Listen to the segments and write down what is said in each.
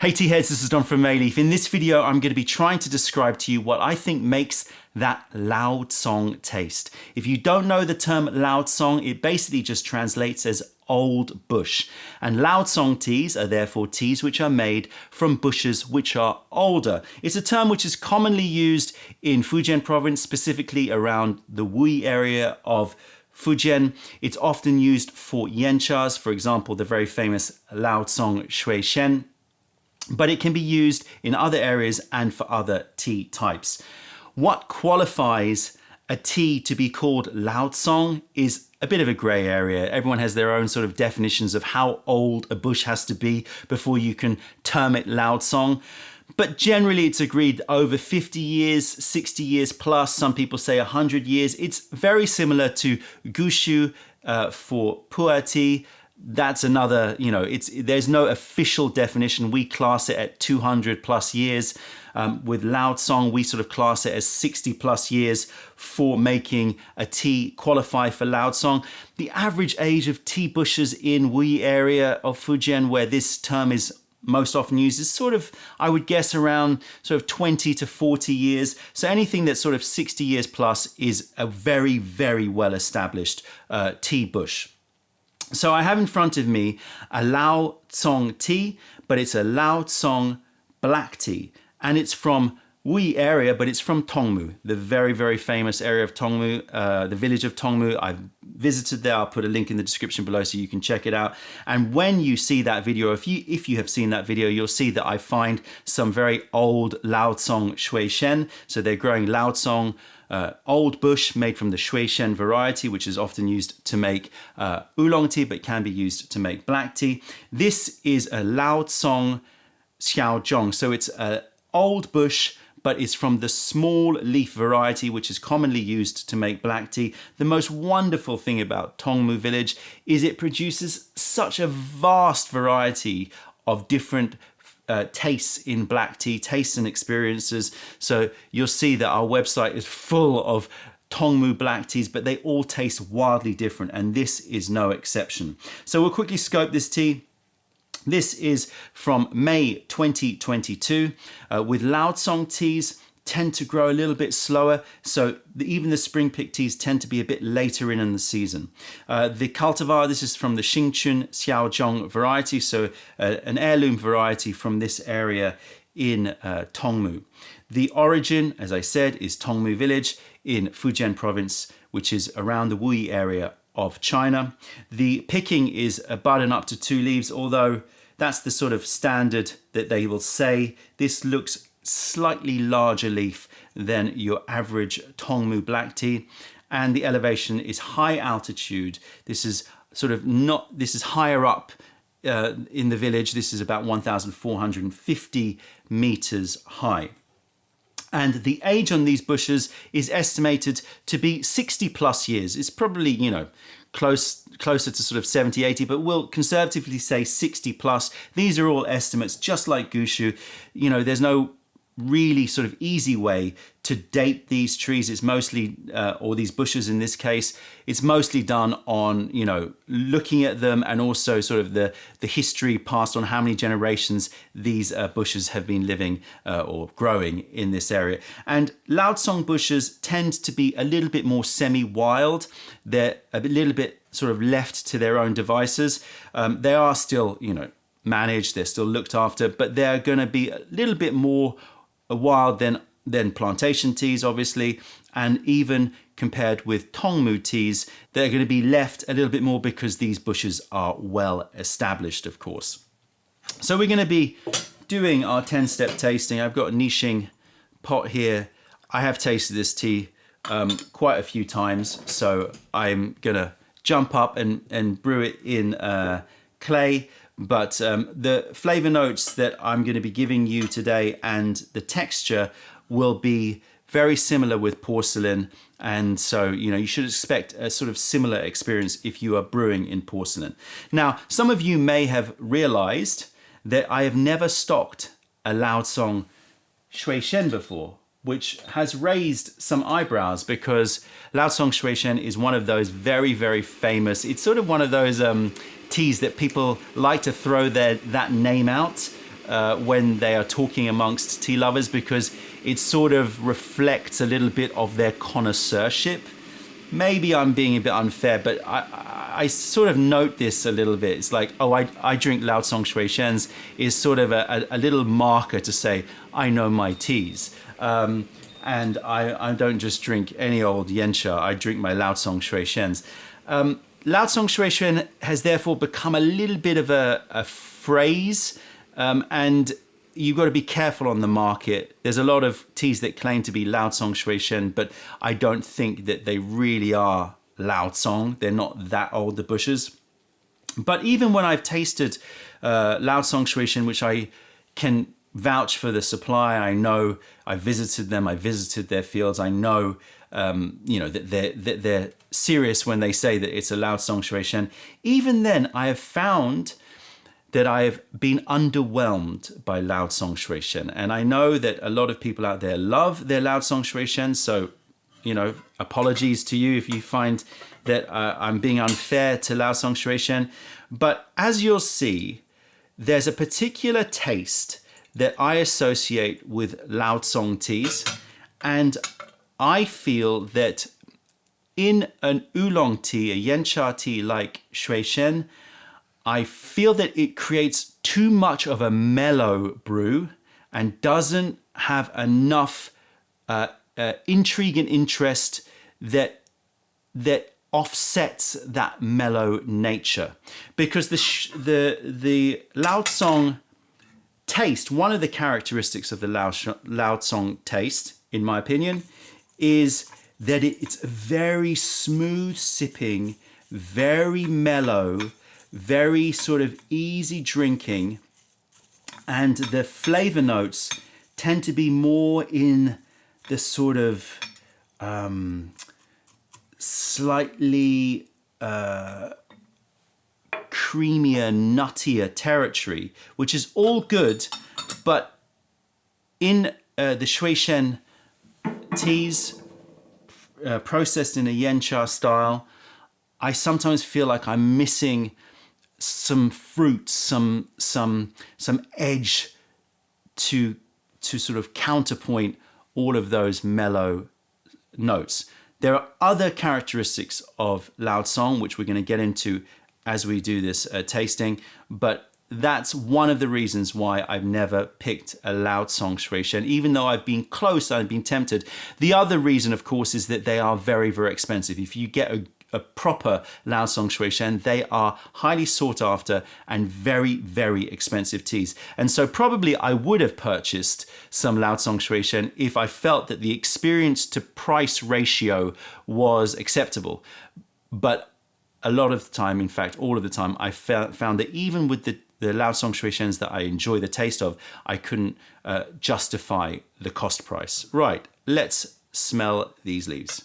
Hey tea heads, this is Don from Mayleaf. In this video, I'm going to be trying to describe to you what I think makes that Lao Cong taste. If you don't know the term Lao Cong, it basically just translates as old bush. And Lao Cong teas are therefore teas which are made from bushes which are older. It's a term which is commonly used in Fujian province, specifically around the Wuyi area of Fujian. It's often used for yanchas, for example, the very famous Lao Cong Shui Shen. But it can be used in other areas and for other tea types. What qualifies a tea to be called Lao Cong is a bit of a grey area. Everyone has their own sort of definitions of how old a bush has to be before you can term it Lao Cong. But generally it's agreed over 50 years, 60 years plus, some people say 100 years. It's very similar to Gushu for pu'er tea. That's another, there's no official definition. We class it at 200 plus years. With Lao Cong, we sort of class it as 60 plus years for making a tea qualify for Lao Cong. The average age of tea bushes in Wuyi area of Fujian, where this term is most often used, is sort of, I would guess, around sort of 20 to 40 years. So anything that's sort of 60 years plus is a very, very well established tea bush. So I have in front of me a Lao Cong tea, but it's a Lao Cong Black Tea. And it's from Wuyi area, but it's from Tongmu, the very, very famous area of Tongmu, the village of Tongmu. I've visited there. I'll put a link in the description below so you can check it out. And when you see that video, if you have seen that video, you'll see that I find some very old Lao Cong Shui Shen. So they're growing Lao Cong old bush made from the Shui Shen variety, which is often used to make oolong tea, but can be used to make black tea. This is a Lao Cong Xiaozhong. So it's an old bush, but it's from the small leaf variety, which is commonly used to make black tea. The most wonderful thing about Tongmu village is it produces such a vast variety of different tastes in black tea, tastes and experiences. So you'll see that our website is full of Tongmu black teas, but they all taste wildly different, and this is no exception. So we'll quickly scope this tea. This is from May 2022. With Lao Cong teas tend to grow a little bit slower, so even the spring pick teas tend to be a bit later in the season. The cultivar, this is from the Xingchun Xiaozhong variety, so an heirloom variety from this area in Tongmu. The origin, as I said, is Tongmu village in Fujian province, which is around the Wuyi area of China. The picking is a bud up to 2 leaves, although that's the sort of standard that they will say. This looks slightly larger leaf than your average Tongmu black tea, and the elevation is high altitude. This is higher up in the village. This is about 1,450 meters high. And the age on these bushes is estimated to be 60 plus years. It's probably, closer to sort of 70, 80, but we'll conservatively say 60 plus. These are all estimates, just like Gushu. There's no really sort of easy way to date these trees. It's mostly, or these bushes in this case, it's mostly done on, looking at them, and also sort of the history passed on, how many generations these bushes have been living or growing in this area. And Lao Cong bushes tend to be a little bit more semi-wild. They're a little bit sort of left to their own devices. They are still, managed, they're still looked after, but they're going to be a little bit more wild than plantation teas, obviously, and even compared with Tongmu teas, they're going to be left a little bit more because these bushes are well established, of course. So we're going to be doing our 10-step tasting. I've got a niching pot here. I have tasted this tea quite a few times, so I'm going to jump up and brew it in clay. But the flavor notes that I'm going to be giving you today and the texture will be very similar with porcelain. And so, you should expect a sort of similar experience if you are brewing in porcelain. Now, some of you may have realized that I have never stocked a Lao Cong Shui Shen before, which has raised some eyebrows, because Lao Cong Shui Shen is one of those very, very famous, it's sort of one of those teas that people like to throw that name out when they are talking amongst tea lovers, because it sort of reflects a little bit of their connoisseurship. Maybe I'm being a bit unfair, but I sort of note this a little bit. It's like, oh, I drink Lao Cong Shui Shens is sort of a little marker to say, I know my teas. And I don't just drink any old Yancha, I drink my Lao Cong Shui Shens. Lao Cong Shui Shen has therefore become a little bit of a phrase, and you've got to be careful on the market. There's a lot of teas that claim to be Lao Cong Shui Shen, but I don't think that they really are Lao Cong. They're not that old, the bushes. But even when I've tasted Lao Cong Shui Shen, which I can vouch for the supply, I know I visited them, I visited their fields, I know that they're serious when they say that it's a Lao Cong Shui Shen. Even then, I have found that I have been underwhelmed by Lao Cong Shui Shen. And I know that a lot of people out there love their Lao Cong Shui Shen, so, apologies to you if you find that I'm being unfair to Lao Cong Shui Shen. But as you'll see, there's a particular taste that I associate with Lao Cong teas, and I feel that in an oolong tea, a Yancha tea like Shui Shen, I feel that it creates too much of a mellow brew and doesn't have enough intrigue and interest that offsets that mellow nature. Because the Lao Cong taste, one of the characteristics of the Lao Cong taste, in my opinion, is that it's very smooth sipping, very mellow, very sort of easy drinking, and the flavor notes tend to be more in the sort of slightly creamier, nuttier territory, which is all good. But in the Shui Shen teas processed in a Yancha style, I sometimes feel like I'm missing some fruit, some edge to sort of counterpoint all of those mellow notes. There are other characteristics of Lao Cong, which we're going to get into as we do this tasting, but that's one of the reasons why I've never picked a Lao Cong Shui Shen, even though I've been close, I've been tempted. The other reason, of course, is that they are very, very expensive. If you get a proper Lao Cong Shui Shen, they are highly sought after and very, very expensive teas. And so probably I would have purchased some Lao Cong Shui Shen if I felt that the experience to price ratio was acceptable. But a lot of the time, in fact, all of the time, I found that even with the Lao Cong Shui Shens that I enjoy the taste of, I couldn't justify the cost price. Right, let's smell these leaves.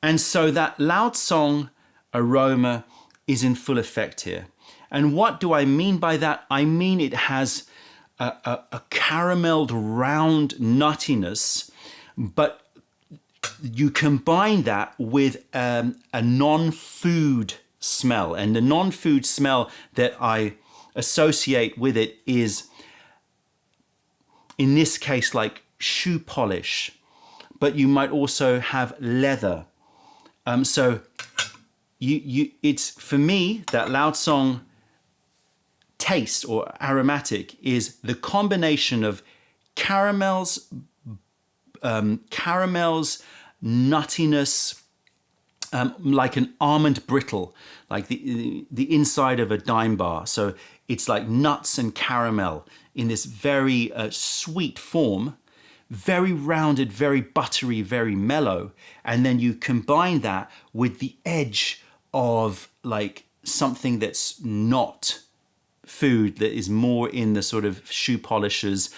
And so that Lao Cong aroma is in full effect here. And what do I mean by that? I mean it has a carameled round nuttiness, but you combine that with a non-food smell. And the non-food smell that I associate with it is, in this case, like shoe polish, but you might also have leather. So it's, for me, that Lao Cong taste or aromatic is the combination of caramels, nuttiness, like an almond brittle, like the inside of a dime bar. So it's like nuts and caramel in this very sweet form, very rounded, very buttery, very mellow. And then you combine that with the edge of like something that's not food, that is more in the sort of shoe polishes,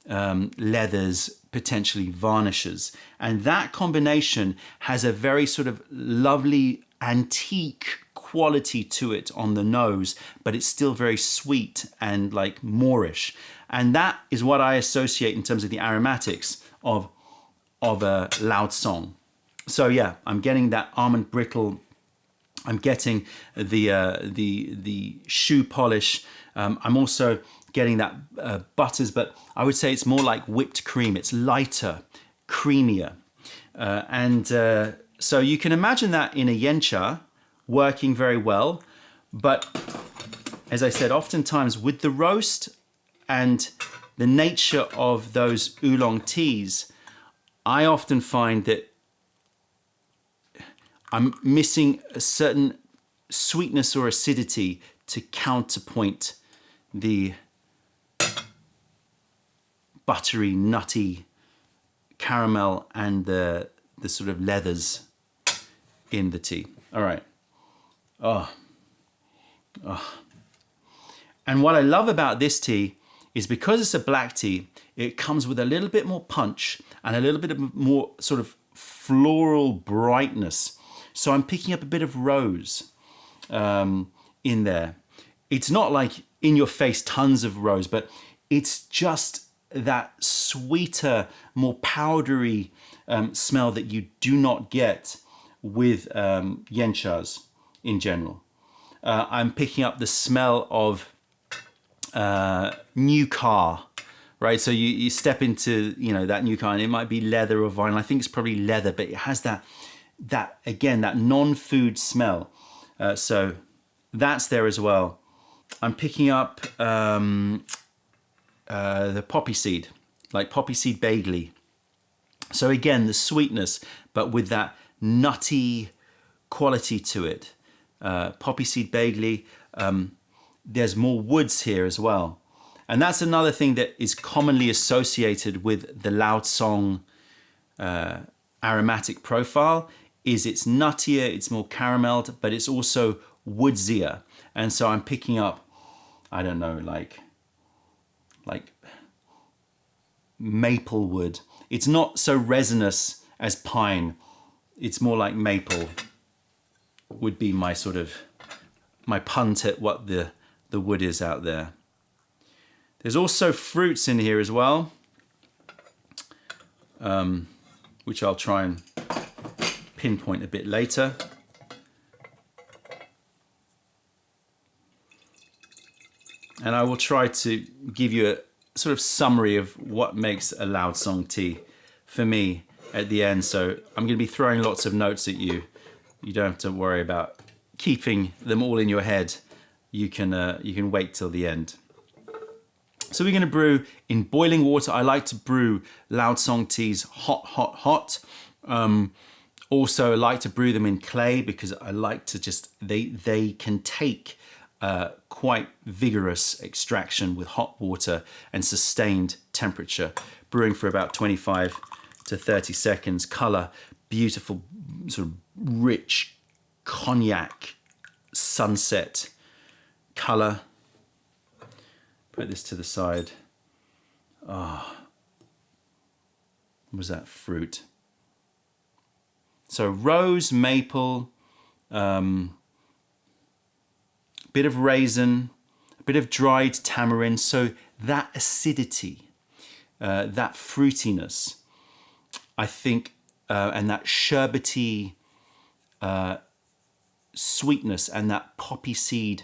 leathers, potentially varnishes. And that combination has a very sort of lovely antique quality to it on the nose, but it's still very sweet and like Moorish. And that is what I associate in terms of the aromatics of a Lao Cong. So yeah, I'm getting that almond brittle I'm getting the shoe polish. I'm also getting that butters, but I would say it's more like whipped cream. It's lighter, creamier. So you can imagine that in a yencha working very well. But as I said, oftentimes with the roast and the nature of those oolong teas, I often find that I'm missing a certain sweetness or acidity to counterpoint the buttery, nutty caramel and the sort of leathers in the tea. All right. And what I love about this tea is because it's a black tea, it comes with a little bit more punch and a little bit of more sort of floral brightness. So I'm picking up a bit of rose in there. It's not like in your face tons of rose, but it's just that sweeter, more powdery smell that you do not get with yenchas in general. I'm picking up the smell of new car, right? So you step into, you know, that new car and it might be leather or vinyl. I think it's probably leather, but it has that again, that non-food smell. So that's there as well. I'm picking up the poppy seed, like poppy seed bagely. So again, the sweetness, but with that nutty quality to it. Poppy seed bagely. There's more woods here as well. And that's another thing that is commonly associated with the Lao Cong aromatic profile, is it's nuttier, it's more carameled, but it's also woodsier. And so I'm picking up, I don't know, like maple wood. It's not so resinous as pine. It's more like maple would be my sort of, my punt at what the wood is out there. There's also fruits in here as well, which I'll try and pinpoint a bit later. And I will try to give you a sort of summary of what makes a Lao Cong tea for me at the end. So I'm going to be throwing lots of notes at you. You don't have to worry about keeping them all in your head. You can wait till the end. So we're going to brew in boiling water. I like to brew Lao Cong teas hot, hot, hot. Also, I like to brew them in clay because I like to just, they can take quite vigorous extraction with hot water and sustained temperature. Brewing for about 25 to 30 seconds. Color, beautiful, sort of rich cognac sunset color. Put this to the side. Ah, what was that fruit? So rose, maple, bit of raisin, a bit of dried tamarind. So that acidity, that fruitiness, I think, and that sherbety sweetness and that poppy seed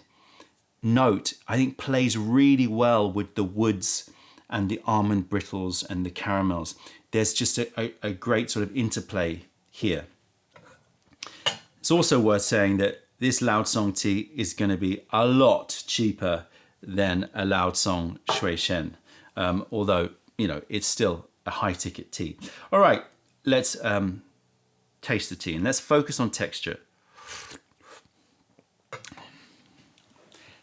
note, I think plays really well with the woods and the almond brittles and the caramels. There's just a great sort of interplay here. It's also worth saying that this Lao Cong tea is going to be a lot cheaper than a Lao Cong Shui Shen, although, you know, it's still a high ticket tea. All right, let's taste the tea and let's focus on texture.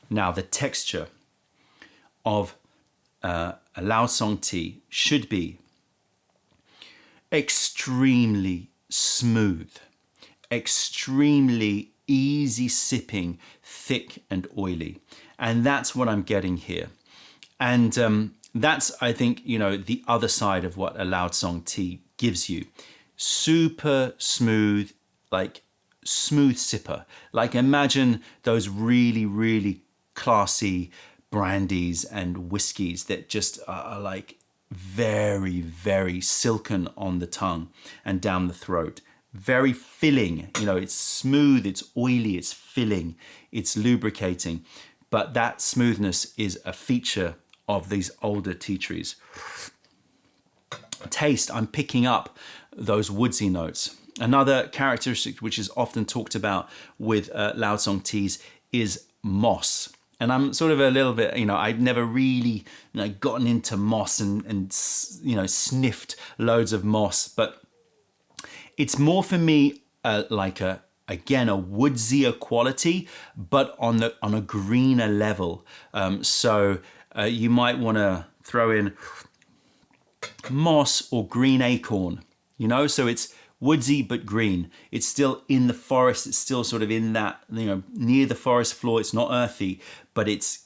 Now, the texture of a Lao Cong tea should be extremely smooth, extremely easy sipping, thick and oily. And that's what I'm getting here. And that's, I think, you know, the other side of what a Lao Cong tea gives you. Super smooth, like smooth sipper. Like imagine those really, really classy brandies and whiskies that just are like very, very silken on the tongue and down the throat. very filling. You know, it's smooth, it's oily, it's filling, it's lubricating. But that smoothness is a feature of these older tea trees. Taste, I'm picking up those woodsy notes. Another characteristic which is often talked about with Lao Cong teas is moss. And I'm sort of a little bit, you know, I've never really, you know, gotten into moss and you know, sniffed loads of moss, but it's more for me like again, a woodsier quality, but on a greener level. So you might want to throw in moss or green acorn, you know, so it's woodsy but green. It's still in the forest. It's still sort of in that, you know, near the forest floor. It's not earthy, but it's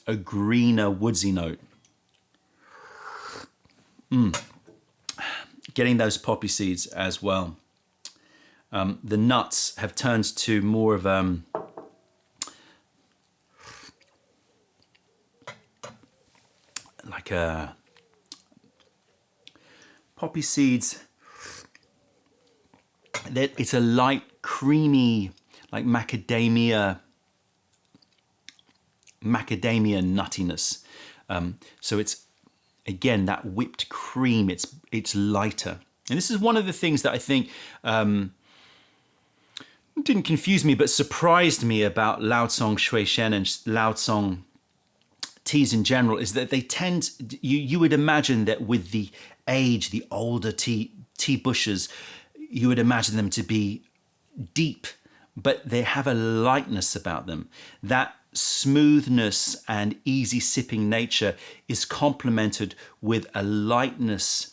a greener woodsy note. Getting those poppy seeds as well. The nuts have turned to more of like a poppy seeds. It's a light, creamy, like macadamia nuttiness. So it's, again, that whipped cream. It's lighter, and this is one of the things that I think didn't confuse me, but surprised me about Lao Cong Shui Shen and Lao Cong teas in general, is that they tend, you would imagine that with the age, the older tea bushes, you would imagine them to be deep, but they have a lightness about them. That smoothness and easy sipping nature is complemented with a lightness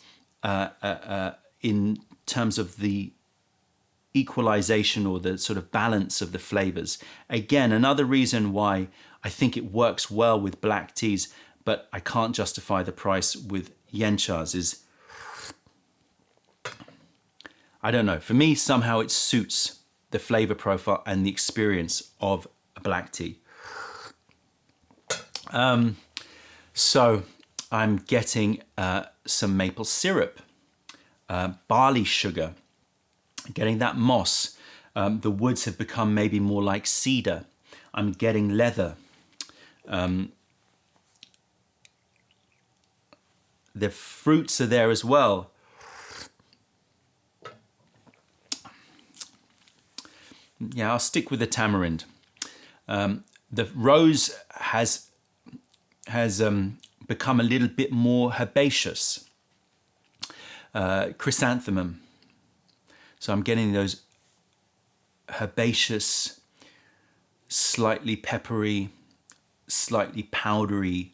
in terms of the equalization or the sort of balance of the flavors. Again, another reason why I think it works well with black teas, but I can't justify the price with yenchas is, I don't know, for me somehow it suits the flavor profile and the experience of a black tea. So I'm getting some maple syrup, barley sugar, getting that moss. The woods have become maybe more like cedar. I'm getting leather. The fruits are there as well. Yeah, I'll stick with the tamarind. The rose has become a little bit more herbaceous. Chrysanthemum. So I'm getting those herbaceous, slightly peppery, slightly powdery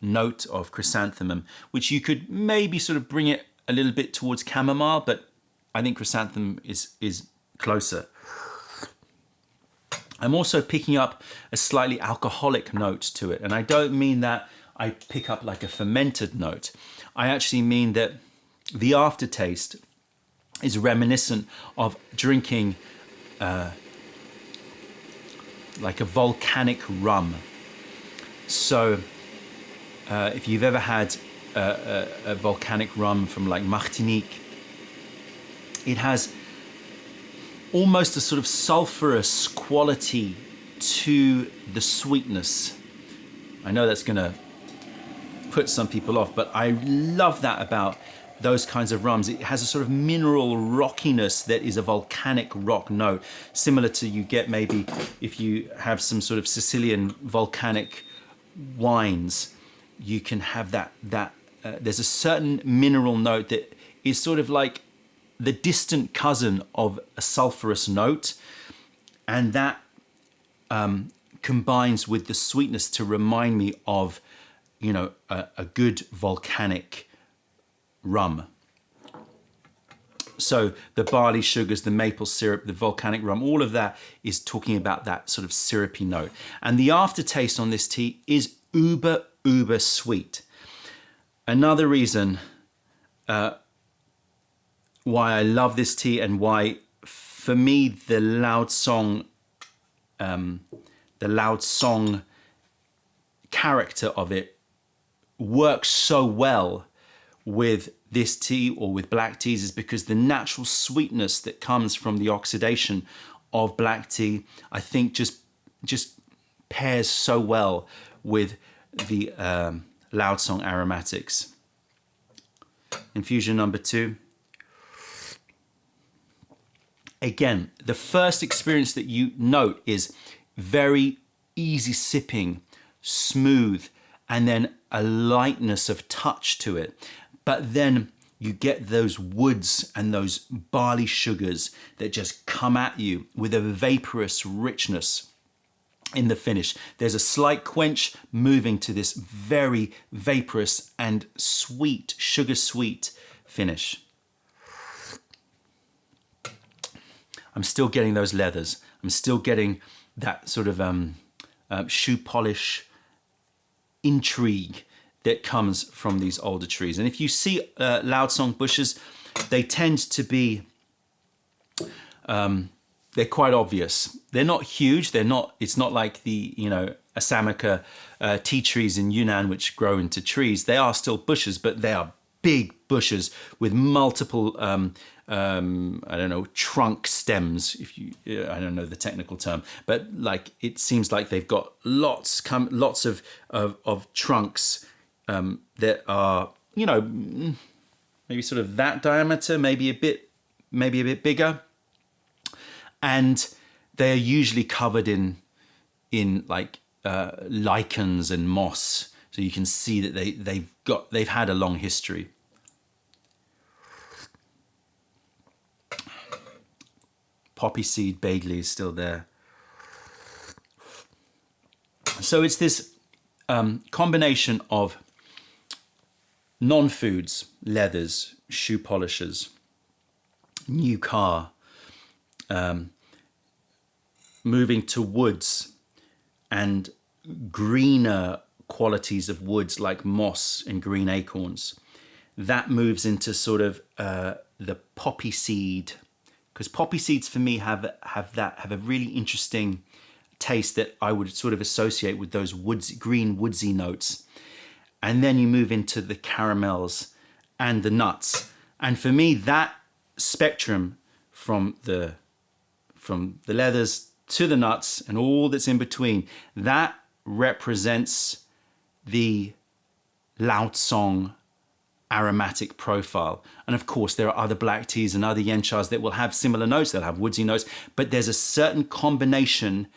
note of chrysanthemum, which you could maybe sort of bring it a little bit towards chamomile, but I think chrysanthemum is closer. I'm also picking up a slightly alcoholic note to it, and I don't mean that I pick up like a fermented note. I actually mean that the aftertaste is reminiscent of drinking like a volcanic rum. So if you've ever had a volcanic rum from like Martinique, it has almost a sort of sulfurous quality to the sweetness. I know that's going to put some people off, but I love that about those kinds of rums. It has a sort of mineral rockiness that is a volcanic rock note, similar to you get maybe if you have some sort of Sicilian volcanic wines. You can have that there's a certain mineral note that is sort of like the distant cousin of a sulfurous note, and that combines with the sweetness to remind me of, you know, a good volcanic rum. So the barley sugars, the maple syrup, the volcanic rum, all of that is talking about that sort of syrupy note. And the aftertaste on this tea is uber sweet. Another reason why I love this tea, and why for me the Lao Cong character of it works so well with this tea or with black teas is because the natural sweetness that comes from the oxidation of black tea, I think just pairs so well with the Lao Cong aromatics. Infusion number 2. Again, the first experience that you note is very easy sipping, smooth, and then a lightness of touch to it. But then you get those woods and those barley sugars that just come at you with a vaporous richness in the finish. There's a slight quench moving to this very vaporous and sweet, sugar sweet finish. I'm still getting those leathers. I'm still getting that sort of shoe polish intrigue that comes from these older trees. And if you see Lao Cong bushes, they tend to be, they're quite obvious. They're not huge. It's not like the, Assamica tea trees in Yunnan, which grow into trees. They are still bushes, but they are big bushes with multiple, trunk stems. I don't know the technical term, but like it seems like they've got lots of trunks that are, maybe sort of that diameter, maybe a bit bigger, and they are usually covered in like lichens and moss, so you can see that they've had a long history. Poppy seed bagley is still there. So it's this combination of non-foods, leathers, shoe polishers, new car, moving to woods and greener qualities of woods like moss and green acorns. That moves into sort of the poppy seed, because poppy seeds for me have a really interesting taste that I would sort of associate with those green woodsy notes. And then you move into the caramels and the nuts. And for me, that spectrum from the leathers to the nuts and all that's in between, that represents the Lao Cong aromatic profile. And of course, there are other black teas and other yanchas that will have similar notes. They'll have woodsy notes, but there's a certain combination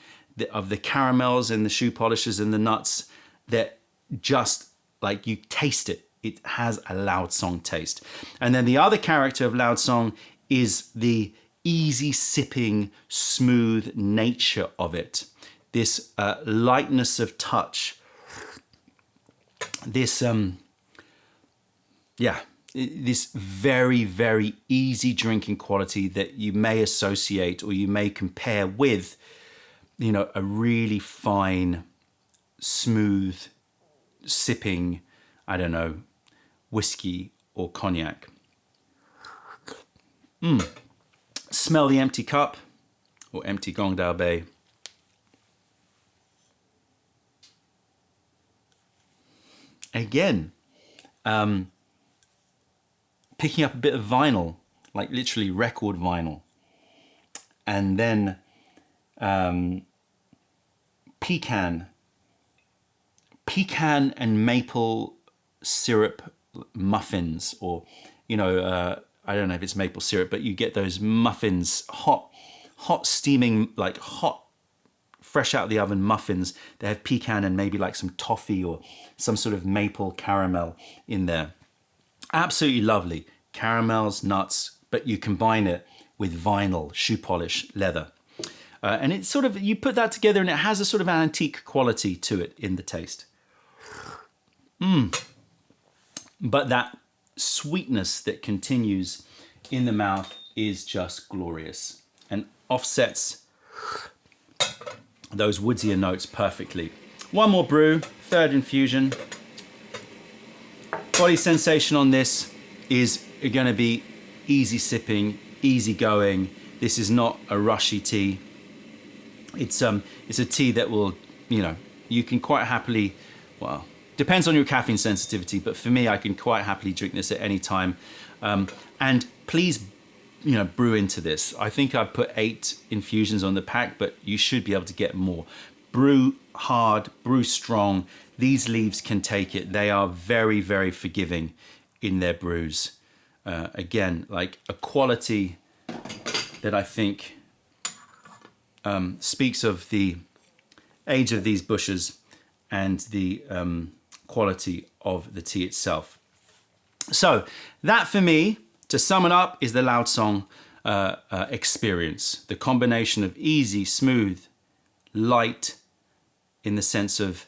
of the caramels and the shoe polishes and the nuts that just like you taste it. It has a Lao Cong taste. And then the other character of Lao Cong is the easy sipping, smooth nature of it. This lightness of touch. This this very, very easy drinking quality that you may associate or you may compare with, a really fine, smooth sipping, whiskey or cognac. Smell the empty cup or empty Gong Dao Bei. Again, picking up a bit of vinyl, like literally record vinyl. And then pecan and maple syrup muffins, or, I don't know if it's maple syrup, but you get those muffins, hot steaming, like hot, fresh out of the oven muffins. They have pecan and maybe like some toffee or some sort of maple caramel in there. Absolutely lovely. Caramels, nuts, but you combine it with vinyl, shoe polish, leather. And it's sort of, you put that together and it has a sort of antique quality to it in the taste. But that sweetness that continues in the mouth is just glorious and offsets those woodier notes perfectly. One more brew, third infusion. Body sensation on this is going to be easy sipping, easy going. This is not a rushy tea. It's a tea that will, you can quite happily, Depends on your caffeine sensitivity, but for me, I can quite happily drink this at any time. And please, brew into this. I think I've put 8 infusions on the pack, but you should be able to get more. Brew hard, brew strong. These leaves can take it. They are very, very forgiving in their brews. Again, like a quality that I think speaks of the age of these bushes and the quality of the tea itself. So that for me, to sum it up, is the Lao Cong experience. The combination of easy, smooth, light, in the sense of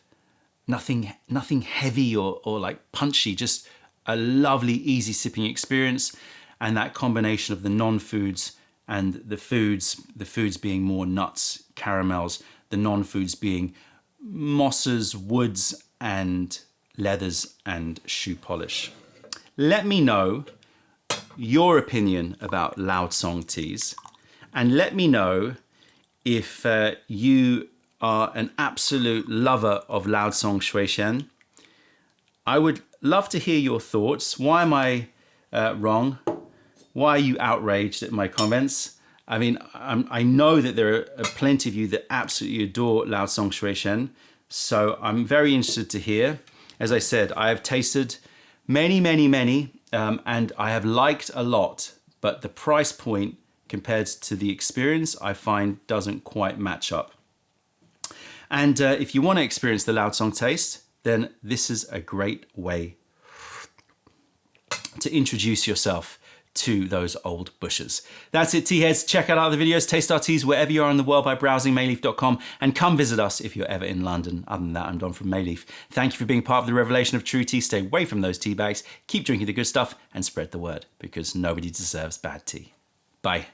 nothing heavy or like punchy, just a lovely, easy sipping experience. And that combination of the non-foods and the foods being more nuts, caramels, the non-foods being mosses, woods, and leathers and shoe polish. Let me know your opinion about Lao Cong teas, and let me know if you are an absolute lover of Lao Cong Shui Shen. I would love to hear your thoughts. Why am I wrong? Why are you outraged at my comments? I mean, I know that there are plenty of you that absolutely adore Lao Cong Shui Shen, so I'm very interested to hear. As I said, I have tasted many, and I have liked a lot, but the price point compared to the experience, I find doesn't quite match up. And if you want to experience the Lao Cong taste, then this is a great way to introduce yourself to those old bushes. That's it, tea heads. Check out other videos, taste our teas wherever you are in the world by browsing mayleaf.com, and come visit us if you're ever in London. Other than that, I'm Don from Mayleaf. Thank you for being part of the revelation of true tea. Stay away from those tea bags, keep drinking the good stuff, and spread the word, because nobody deserves bad tea. Bye.